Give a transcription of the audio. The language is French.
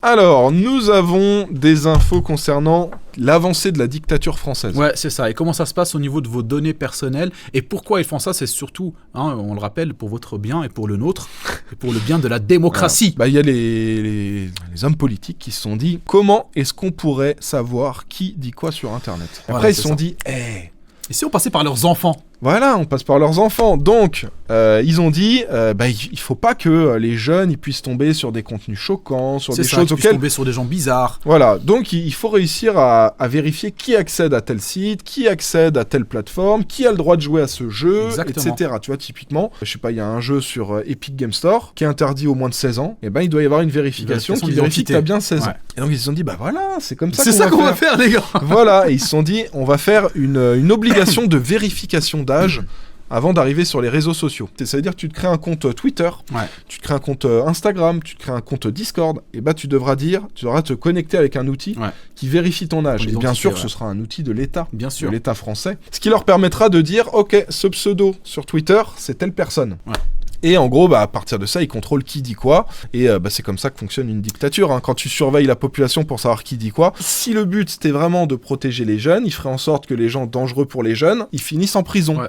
Alors, nous avons des infos concernant l'avancée de la dictature française. Ouais, c'est ça. Et comment ça se passe au niveau de vos données personnelles? Et pourquoi ils font ça? C'est surtout, on le rappelle, pour votre bien et pour le nôtre, et pour le bien de la démocratie. Il y a les hommes politiques qui se sont dit, comment est-ce qu'on pourrait savoir qui dit quoi sur Internet? Après, ils se sont dit, et si on passait par leurs enfants? Voilà, on passe par leurs enfants. Donc, ils ont dit, il faut pas que les jeunes ils puissent tomber sur des contenus choquants, sur des choses auxquelles... tomber sur des gens bizarres. Voilà, donc il faut réussir à vérifier qui accède à tel site, qui accède à telle plateforme, qui a le droit de jouer à ce jeu, Exactement. etc. Tu vois, typiquement, je sais pas, il y a un jeu sur Epic Game Store qui est interdit aux moins de 16 ans, et il doit y avoir une vérification qui vérifie que tu as bien 16 ans. Et donc ils se sont dit, voilà, c'est comme ça qu'on va faire, les gars. Voilà, et ils se sont dit, on va faire une obligation de vérification d'âge avant d'arriver sur les réseaux sociaux. Ça veut dire que tu te crées un compte Twitter, tu te crées un compte Instagram, tu te crées un compte Discord, et tu devras te connecter avec un outil qui vérifie ton âge. Et bien sûr, ce sera un outil de l'État, de l'État français, ce qui leur permettra de dire, ok, ce pseudo sur Twitter, c'est telle personne. Et en gros, à partir de ça, ils contrôlent qui dit quoi. Et c'est comme ça que fonctionne une dictature. Quand tu surveilles la population pour savoir qui dit quoi, si le but c'était vraiment de protéger les jeunes, ils feraient en sorte que les gens dangereux pour les jeunes, ils finissent en prison.